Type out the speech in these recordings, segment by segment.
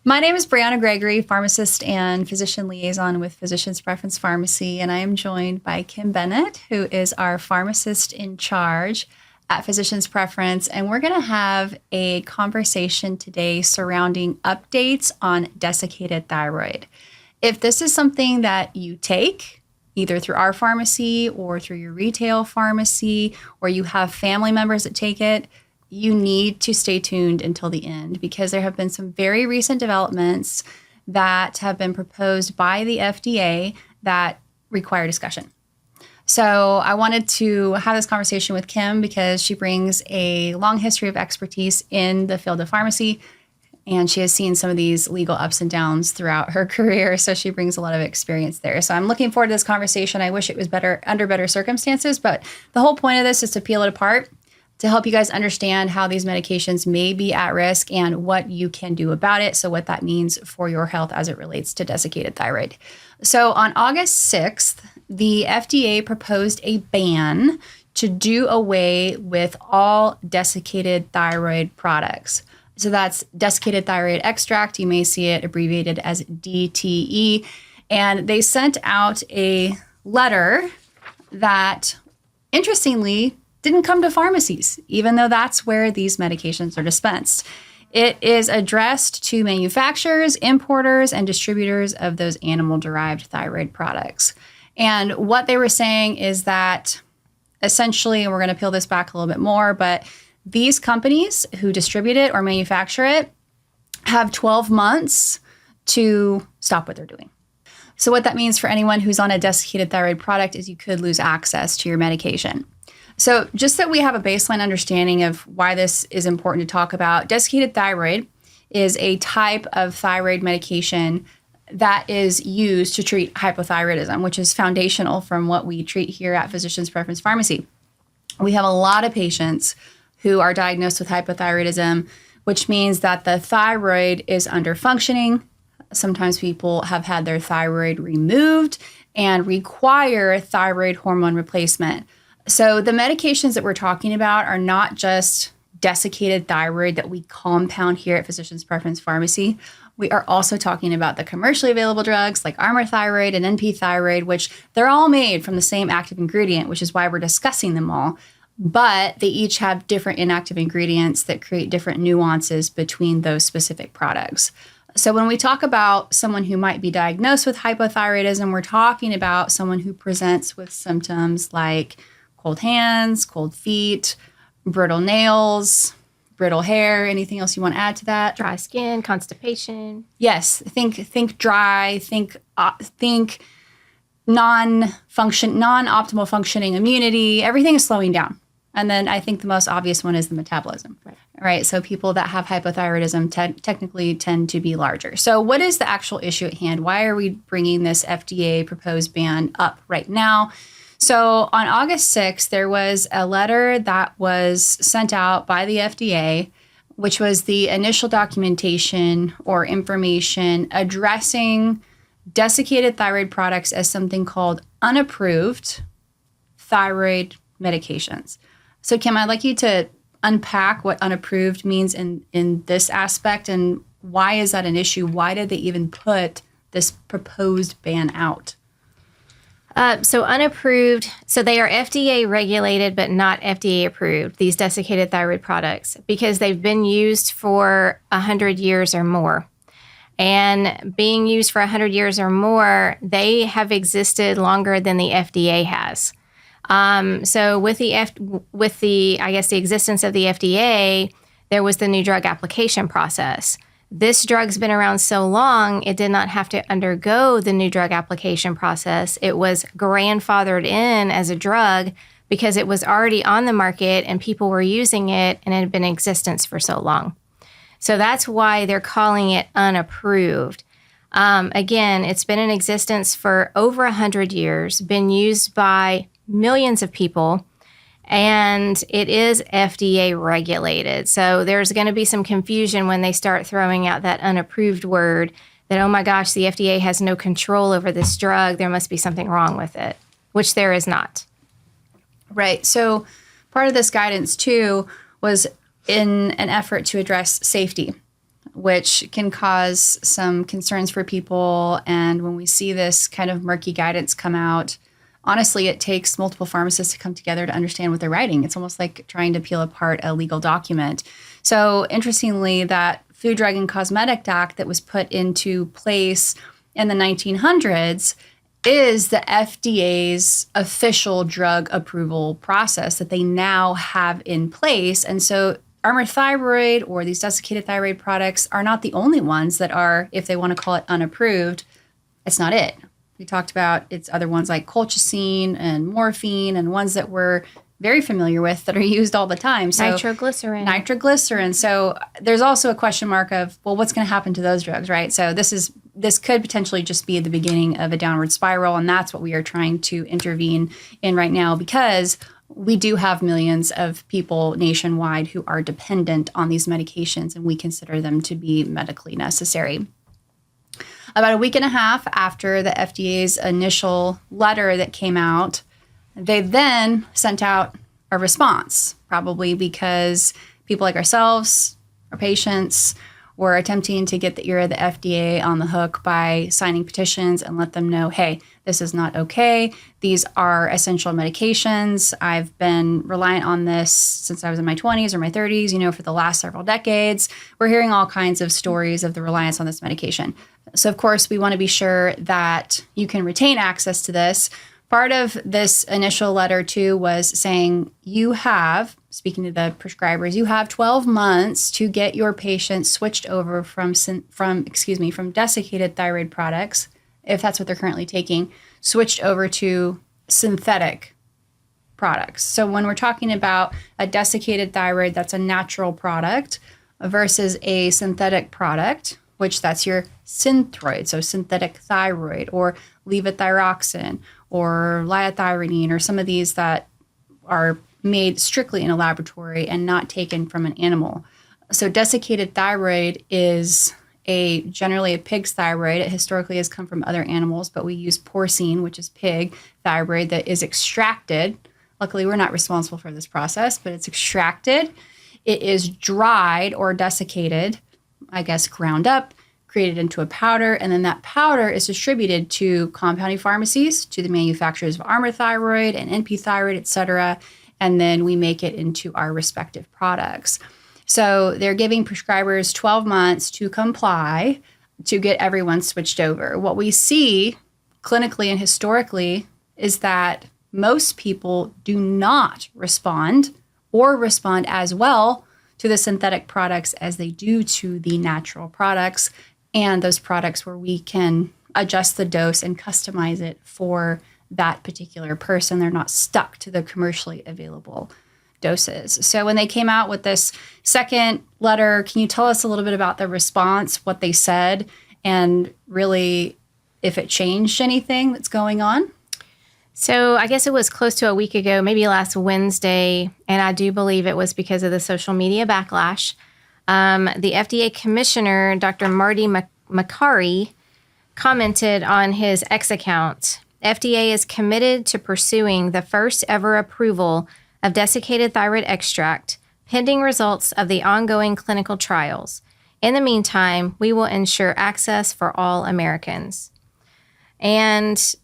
My name is Bryana Gregory, Pharmacist and Physician Liaison with Physician's Preference Pharmacy, and I am joined by Kim Bennett, who is our pharmacist in charge at Physician's Preference, and we're going to have a conversation today surrounding updates on desiccated thyroid. If this is something that you take, either through our pharmacy or through your retail pharmacy, or you have family members that take it, you need to stay tuned until the end because there have been some very recent developments that have been proposed by the FDA that require discussion. So I wanted to have this conversation with Kim because she brings a long history of expertise in the field of pharmacy, and she has seen some of these legal ups and downs throughout her career, so she brings a lot of experience there. So I'm looking forward to this conversation. I wish it was better under better circumstances, but the whole point of this is to peel it apart to help you guys understand how these medications may be at risk and what you can do about it. So what that means for your health as it relates to desiccated thyroid. So on August 6th, the FDA proposed a ban to do away with all desiccated thyroid products. So that's desiccated thyroid extract. You may see it abbreviated as DTE. And they sent out a letter that, interestingly, didn't come to pharmacies, even though that's where these medications are dispensed. It is addressed to manufacturers, importers, and distributors of those animal-derived thyroid products. And what they were saying is that essentially, and we're going to peel this back a little bit more, but these companies who distribute it or manufacture it have 12 months to stop what they're doing. So what that means for anyone who's on a desiccated thyroid product is you could lose access to your medication. So just that we have a baseline understanding of why this is important to talk about, desiccated thyroid is a type of thyroid medication that is used to treat hypothyroidism, which is foundational from what we treat here at Physician's Preference Pharmacy. We have a lot of patients who are diagnosed with hypothyroidism, which means that the thyroid is under functioning. Sometimes people have had their thyroid removed and require thyroid hormone replacement. So the medications that we're talking about are not just desiccated thyroid that we compound here at Physician's Preference Pharmacy. We are also talking about the commercially available drugs like Armour thyroid and NP thyroid, which they're all made from the same active ingredient, which is why we're discussing them all. But they each have different inactive ingredients that create different nuances between those specific products. So when we talk about someone who might be diagnosed with hypothyroidism, we're talking about someone who presents with symptoms like cold hands, cold feet, brittle nails, brittle hair. Anything else you want to add to that? Dry skin, constipation. Yes, think dry, think non-optimal functioning immunity. Everything is slowing down. And then I think the most obvious one is the metabolism. Right? So people that have hypothyroidism technically tend to be larger. So what is the actual issue at hand? Why are we bringing this FDA proposed ban up right now? So on August 6th, there was a letter that was sent out by the FDA, which was the initial documentation or information addressing desiccated thyroid products as something called unapproved thyroid medications. So Kim, I'd like you to unpack what unapproved means in this aspect and why is that an issue? Why did they even put this proposed ban out? So unapproved, so they are FDA regulated, but not FDA approved, these desiccated thyroid products, because they've been used for 100 years or more. And being used for 100 years or more, they have existed longer than the FDA has. So with the existence of the FDA, there was the new drug application process. This drug's been around so long, it did not have to undergo the new drug application process. It was grandfathered in as a drug because it was already on the market and people were using it and it had been in existence for so long. So that's why they're calling it unapproved. Again, it's been in existence for over 100 years, been used by millions of people, and it is FDA regulated. So there's going to be some confusion when they start throwing out that unapproved word that, oh my gosh, the FDA has no control over this drug. There must be something wrong with it, which there is not. Right. So part of this guidance, too, was in an effort to address safety. which can cause some concerns for people. And when we see this kind of murky guidance come out, honestly, it takes multiple pharmacists to come together to understand what they're writing. It's almost like trying to peel apart a legal document. So interestingly, that Food, Drug, and Cosmetic Act that was put into place in the 1900s is the FDA's official drug approval process that they now have in place. And so Armour thyroid or these desiccated thyroid products are not the only ones that are, if they want to call it unapproved, it's not it. We talked about its other ones like colchicine and morphine and ones that we're very familiar with that are used all the time. So nitroglycerin. So there's also a question mark of, well, what's going to happen to those drugs, right? So this could potentially just be the beginning of a downward spiral, and that's what we are trying to intervene in right now, because we do have millions of people nationwide who are dependent on these medications, and we consider them to be medically necessary. About a week and a half after the FDA's initial letter that came out, they then sent out a response, probably because people like ourselves, our patients, were attempting to get the ear of the FDA on the hook by signing petitions and let them know, hey, this is not okay. These are essential medications. I've been reliant on this since I was in my 20s or my 30s, for the last several decades. We're hearing all kinds of stories of the reliance on this medication. So, of course, we want to be sure that you can retain access to this. Part of this initial letter, too, was saying you have, speaking to the prescribers, you have 12 months to get your patients switched over from desiccated thyroid products, if that's what they're currently taking, switched over to synthetic products. So when we're talking about a desiccated thyroid, that's a natural product versus a synthetic product, which that's your synthroid, so synthetic thyroid or levothyroxine or liothyronine or some of these that are made strictly in a laboratory and not taken from an animal. So desiccated thyroid is generally a pig's thyroid. It historically has come from other animals, but we use porcine, which is pig thyroid, that is extracted. Luckily, we're not responsible for this process, but it's extracted. It is dried or desiccated, ground up, created into a powder, and then that powder is distributed to compounding pharmacies, to the manufacturers of Armour thyroid and NP thyroid, et cetera, and then we make it into our respective products. So they're giving prescribers 12 months to comply to get everyone switched over. What we see clinically and historically is that most people do not respond or respond as well to the synthetic products as they do to the natural products, and those products where we can adjust the dose and customize it for that particular person. They're not stuck to the commercially available doses. So when they came out with this second letter, can you tell us a little bit about the response, what they said, and really if it changed anything that's going on? So I guess it was close to a week ago, maybe last Wednesday, and I do believe it was because of the social media backlash. The FDA commissioner, Dr. Marty Makary, commented on his X account, FDA is committed to pursuing the first ever approval of desiccated thyroid extract, pending results of the ongoing clinical trials. In the meantime, we will ensure access for all Americans. And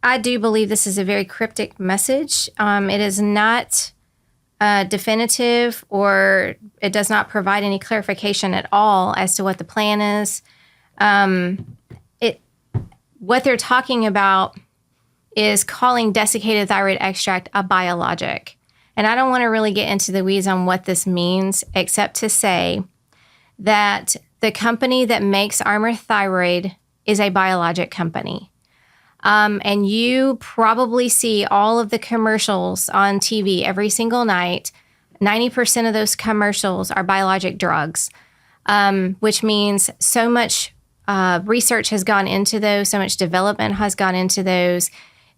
I do believe this is a very cryptic message. It is not definitive, or it does not provide any clarification at all as to what the plan is. What they're talking about is calling desiccated thyroid extract a biologic. And I don't want to really get into the weeds on what this means, except to say that the company that makes Armour thyroid is a biologic company. And you probably see all of the commercials on TV every single night. 90% of those commercials are biologic drugs, which means so much research has gone into those, so much development has gone into those.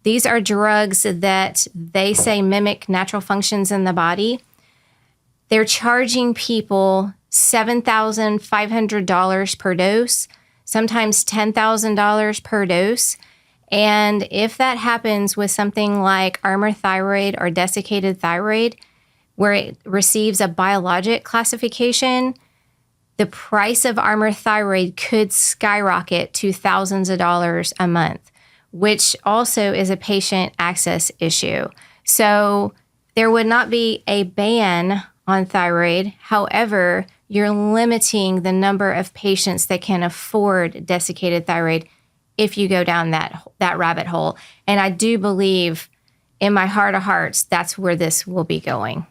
These are drugs that they say mimic natural functions in the body. They're charging people $7,500 per dose, sometimes $10,000 per dose. And if that happens with something like Armour thyroid or desiccated thyroid, where it receives a biologic classification, the price of Armour thyroid could skyrocket to thousands of dollars a month, which also is a patient access issue. So there would not be a ban on thyroid. However, you're limiting the number of patients that can afford desiccated thyroid if you go down that rabbit hole. And I do believe in my heart of hearts, that's where this will be going.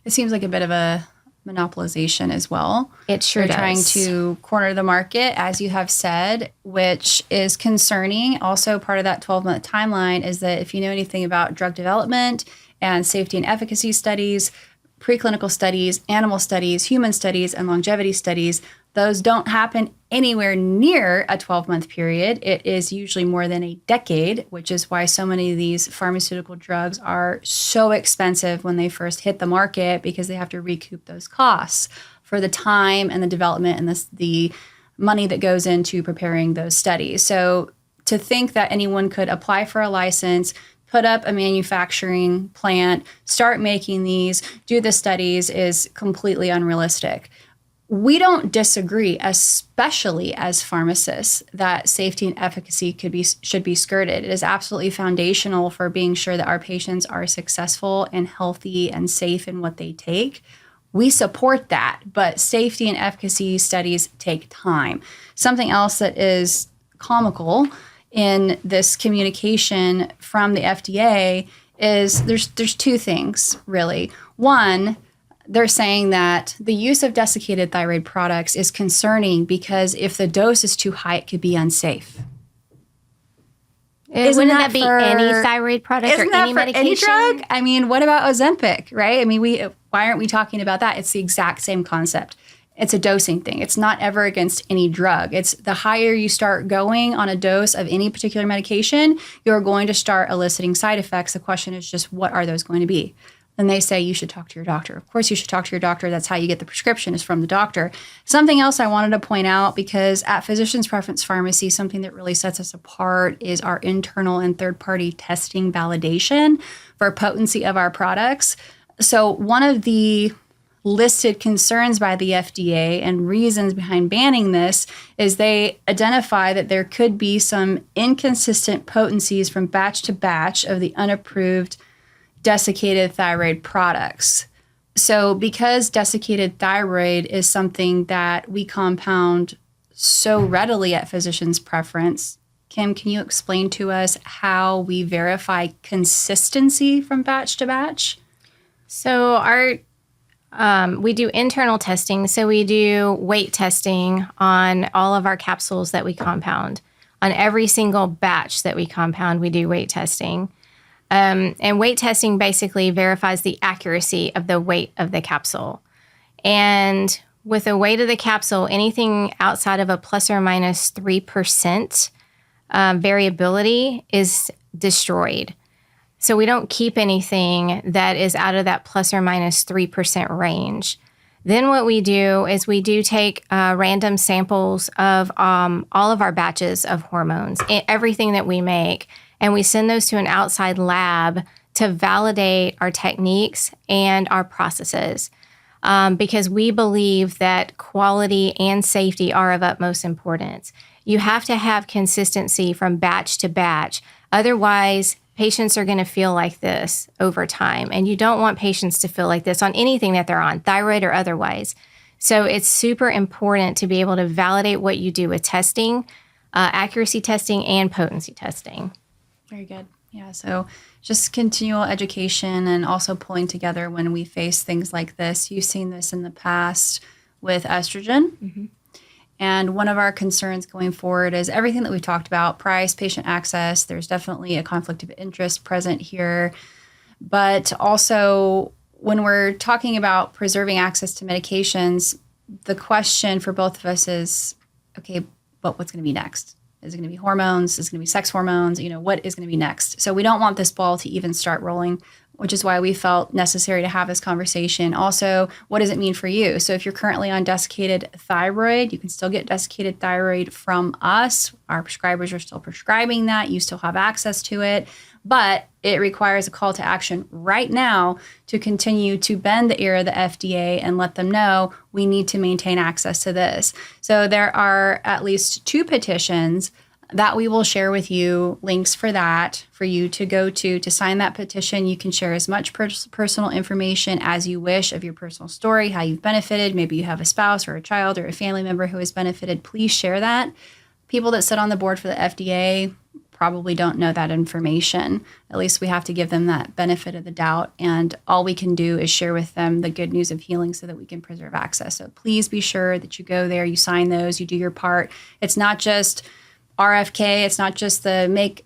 It seems like a bit of a monopolization as well. It sure They're does. trying to corner the market, as you have said, which is concerning. Also, part of that 12-month timeline is that if you know anything about drug development and safety and efficacy studies, preclinical studies, animal studies, human studies, and longevity studies, those don't happen anywhere near a 12-month period. It is usually more than a decade, which is why so many of these pharmaceutical drugs are so expensive when they first hit the market, because they have to recoup those costs for the time and the development and the money that goes into preparing those studies. So to think that anyone could apply for a license, put up a manufacturing plant, start making these, do the studies is completely unrealistic. We don't disagree, especially as pharmacists, that safety and efficacy should be skirted. It is absolutely foundational for being sure that our patients are successful and healthy and safe in what they take. We support that, but safety and efficacy studies take time. Something else that is comical in this communication from the FDA is there's two things, really. One, they're saying that the use of desiccated thyroid products is concerning because if the dose is too high, it could be unsafe. Wouldn't that be any thyroid product or any medication? Any drug? I mean, what about Ozempic, right? I mean, why aren't we talking about that? It's the exact same concept. It's a dosing thing. It's not ever against any drug. It's the higher you start going on a dose of any particular medication, you're going to start eliciting side effects. The question is just, what are those going to be? And they say you should talk to your doctor. Of course, you should talk to your doctor. That's how you get the prescription, is from the doctor. Something else I wanted to point out, because at Physician's Preference Pharmacy, something that really sets us apart is our internal and third-party testing validation for potency of our products. So one of the listed concerns by the FDA and reasons behind banning this is they identify that there could be some inconsistent potencies from batch to batch of the unapproved desiccated thyroid products. So because desiccated thyroid is something that we compound so readily at Physician's Preference, Kim, can you explain to us how we verify consistency from batch to batch? So we do internal testing. So we do weight testing on all of our capsules that we compound. On every single batch that we compound, we do weight testing. And weight testing basically verifies the accuracy of the weight of the capsule. And with the weight of the capsule, anything outside of a plus or minus 3% variability is destroyed. So we don't keep anything that is out of that plus or minus 3% range. Then what we do is we do take random samples of all of our batches of hormones, everything that we make, and we send those to an outside lab to validate our techniques and our processes, because we believe that quality and safety are of utmost importance. You have to have consistency from batch to batch. Otherwise, patients are going to feel like this over time, and you don't want patients to feel like this on anything that they're on, thyroid or otherwise. So it's super important to be able to validate what you do with testing, accuracy testing, and potency testing. Very good. Yeah, so just continual education and also pulling together when we face things like this. You've seen this in the past with estrogen. Mm-hmm. And one of our concerns going forward is everything that we've talked about: price, patient access. There's definitely a conflict of interest present here. But also, when we're talking about preserving access to medications, the question for both of us is, okay, but what's going to be next? Is it going to be hormones? Is it going to be sex hormones? What is going to be next? So we don't want this ball to even start rolling which is why we felt necessary to have this conversation. Also, what does it mean for you? So if you're currently on desiccated thyroid, you can still get desiccated thyroid from us. Our prescribers are still prescribing that. You still have access to it, but it requires a call to action right now to continue to bend the ear of the FDA and let them know we need to maintain access to this. So there are at least 2 petitions that we will share with you, links for that, for you to go to sign that petition. You can share as much personal information as you wish of your personal story, how you've benefited. Maybe you have a spouse or a child or a family member who has benefited. Please share that. People that sit on the board for the FDA probably don't know that information. At least we have to give them that benefit of the doubt. And all we can do is share with them the good news of healing so that we can preserve access. So please be sure that you go there, you sign those, you do your part. It's not just RFK, it's not just the Make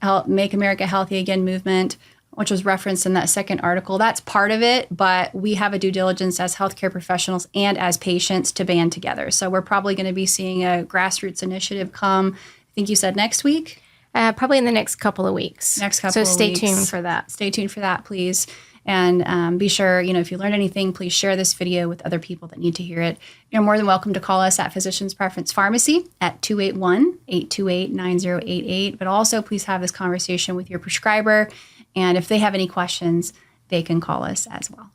America Healthy Again movement, which was referenced in that second article. That's part of it, but we have a due diligence as healthcare professionals and as patients to band together. So we're probably going to be seeing a grassroots initiative come, I think you said next week? Probably in the next couple of weeks. So stay tuned for that. Stay tuned for that, please. And be sure, if you learned anything, please share this video with other people that need to hear it. You're more than welcome to call us at Physicians Preference Pharmacy at 281-828-9088. But also, please have this conversation with your prescriber. And if they have any questions, they can call us as well.